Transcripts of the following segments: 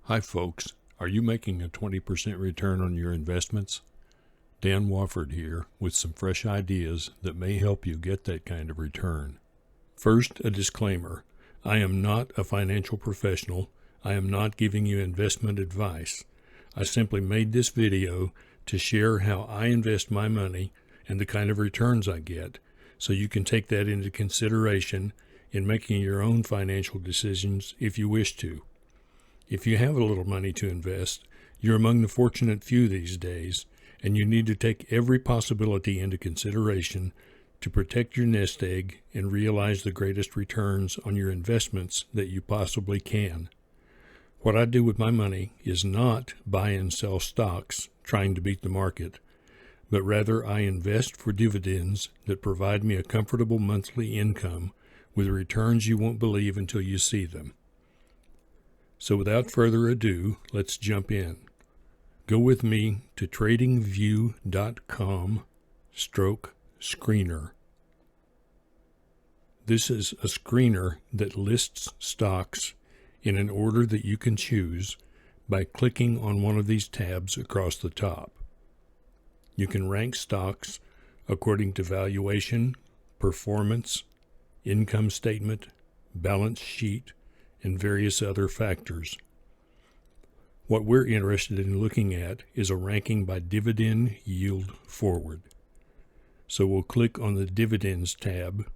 Hi folks, are you making a 20% return on your investments? Dan Wofford here with some fresh ideas that may help you get that kind of return. First, a disclaimer. I am not a financial professional. I am not giving you investment advice. I simply made this video to share how I invest my money and the kind of returns I get, so you can take that into consideration in making your own financial decisions if you wish to. If you have a little money to invest, you're among the fortunate few these days, and you need to take every possibility into consideration to protect your nest egg and realize the greatest returns on your investments that you possibly can. What I do with my money is not buy and sell stocks trying to beat the market, but rather I invest for dividends that provide me a comfortable monthly income with returns you won't believe until you see them. So without further ado, let's jump in. Go with me to tradingview.com/screener. This is a screener that lists stocks in an order that you can choose by clicking on one of these tabs across the top. You can rank stocks according to valuation, performance, income statement, balance sheet, and various other factors. What we're interested in looking at is a ranking by dividend yield forward. So we'll click on the Dividends tab,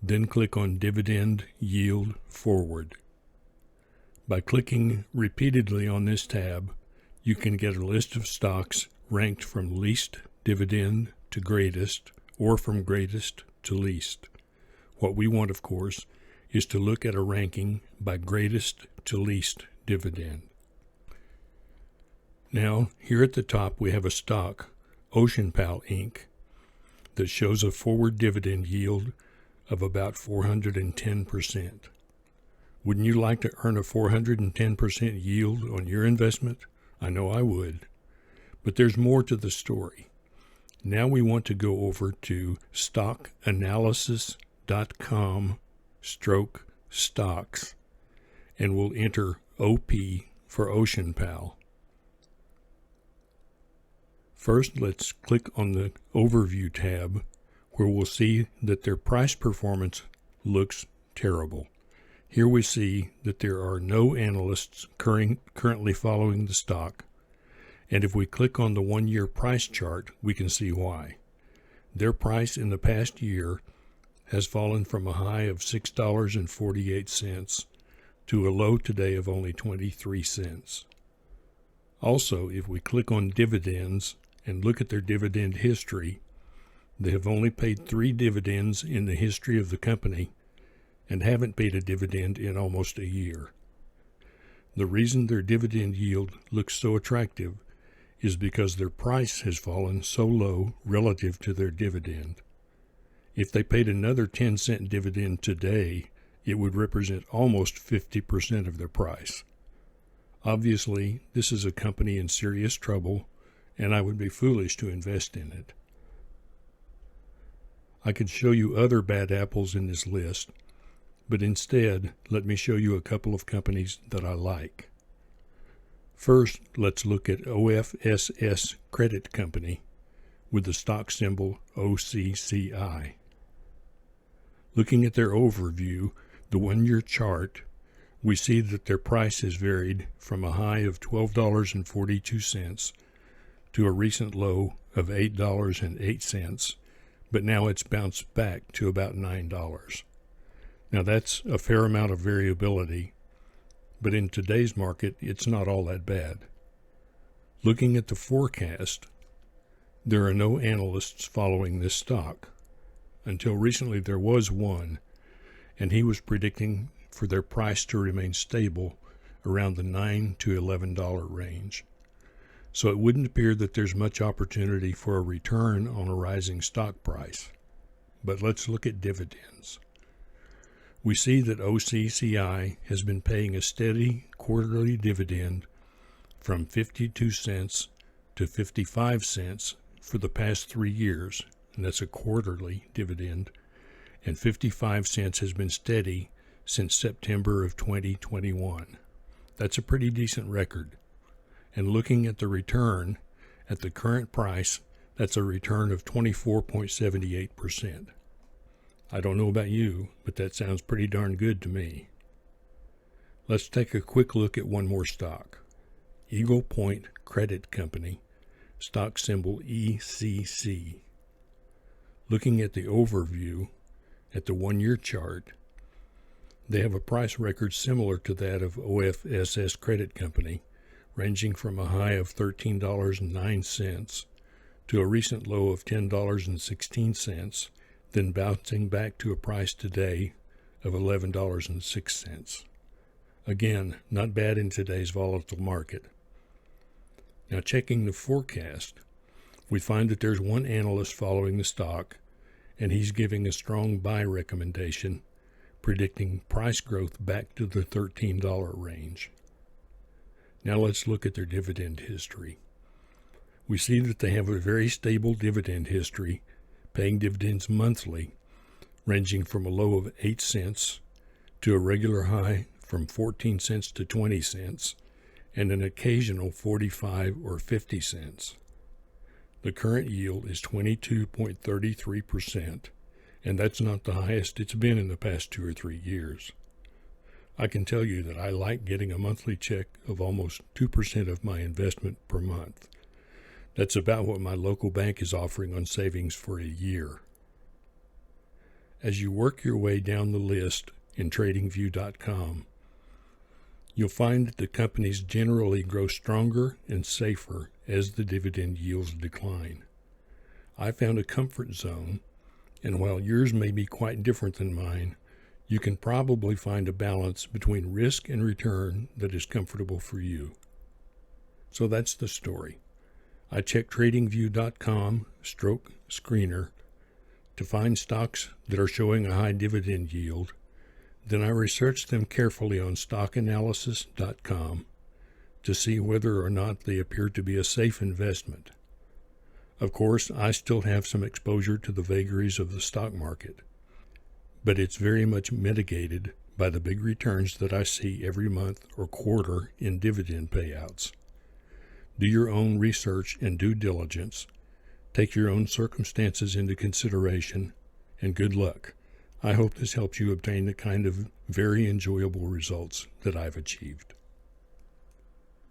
then click on Dividend Yield Forward. By clicking repeatedly on this tab, you can get a list of stocks ranked from least dividend to greatest, or from greatest to least. What we want, of course, is to look at a ranking by greatest to least dividend. Now, here at the top we have a stock, OceanPal Inc., that shows a forward dividend yield of about 410%. Wouldn't you like to earn a 410% yield on your investment? I know I would. But there's more to the story. Now we want to go over to stockanalysis.com/stocks, and we'll enter OP for OceanPal. First, let's click on the Overview tab, where we'll see that their price performance looks terrible. Here we see that there are no analysts currently following the stock, and if we click on the 1-year price chart, we can see why. Their price in the past year has fallen from a high of $6.48 to a low today of only 23 cents. Also, if we click on dividends and look at their dividend history, they have only paid 3 dividends in the history of the company and haven't paid a dividend in almost a year. The reason their dividend yield looks so attractive is because their price has fallen so low relative to their dividend. If they paid another 10-cent dividend today, it would represent almost 50% of their price. Obviously, this is a company in serious trouble, and I would be foolish to invest in it. I could show you other bad apples in this list, but instead, let me show you a couple of companies that I like. First, let's look at OFSS Credit Company with the stock symbol OCCI. Looking at their overview, the 1-year chart, we see that their price has varied from a high of $12.42 to a recent low of $8.08, but now it's bounced back to about $9. Now that's a fair amount of variability, but in today's market, it's not all that bad. Looking at the forecast, there are no analysts following this stock. Until recently, there was one, and he was predicting for their price to remain stable around the $9 to $11 range. So it wouldn't appear that there's much opportunity for a return on a rising stock price. But let's look at dividends. We see that OCCI has been paying a steady quarterly dividend from 52 cents to 55 cents for the past 3 years, and that's a quarterly dividend, and 55 cents has been steady since September of 2021. That's a pretty decent record. And looking at the return, at the current price, that's a return of 24.78%. I don't know about you, but that sounds pretty darn good to me. Let's take a quick look at one more stock. Eagle Point Credit Company, stock symbol ECC. Looking at the overview, at the one-year chart, they have a price record similar to that of OFSS Credit Company, ranging from a high of $13.09 to a recent low of $10.16, then bouncing back to a price today of $11.06. Again, not bad in today's volatile market. Now, checking the forecast, we find that there's one analyst following the stock, and he's giving a strong buy recommendation, predicting price growth back to the $13 range. Now let's look at their dividend history. We see that they have a very stable dividend history, paying dividends monthly, ranging from a low of 8 cents to a regular high from 14 cents to 20 cents, and an occasional 45 or 50 cents. The current yield is 22.33%, and that's not the highest it's been in the past 2 or 3 years. I can tell you that I like getting a monthly check of almost 2% of my investment per month. That's about what my local bank is offering on savings for a year. As you work your way down the list in TradingView.com, you'll find that the companies generally grow stronger and safer as the dividend yields decline. I found a comfort zone, and while yours may be quite different than mine, you can probably find a balance between risk and return that is comfortable for you. So that's the story. I check TradingView.com/screener to find stocks that are showing a high dividend yield. Then I research them carefully on stockanalysis.com to see whether or not they appear to be a safe investment. Of course, I still have some exposure to the vagaries of the stock market, but it's very much mitigated by the big returns that I see every month or quarter in dividend payouts. Do your own research and due diligence, take your own circumstances into consideration, and good luck. I hope this helps you obtain the kind of very enjoyable results that I've achieved.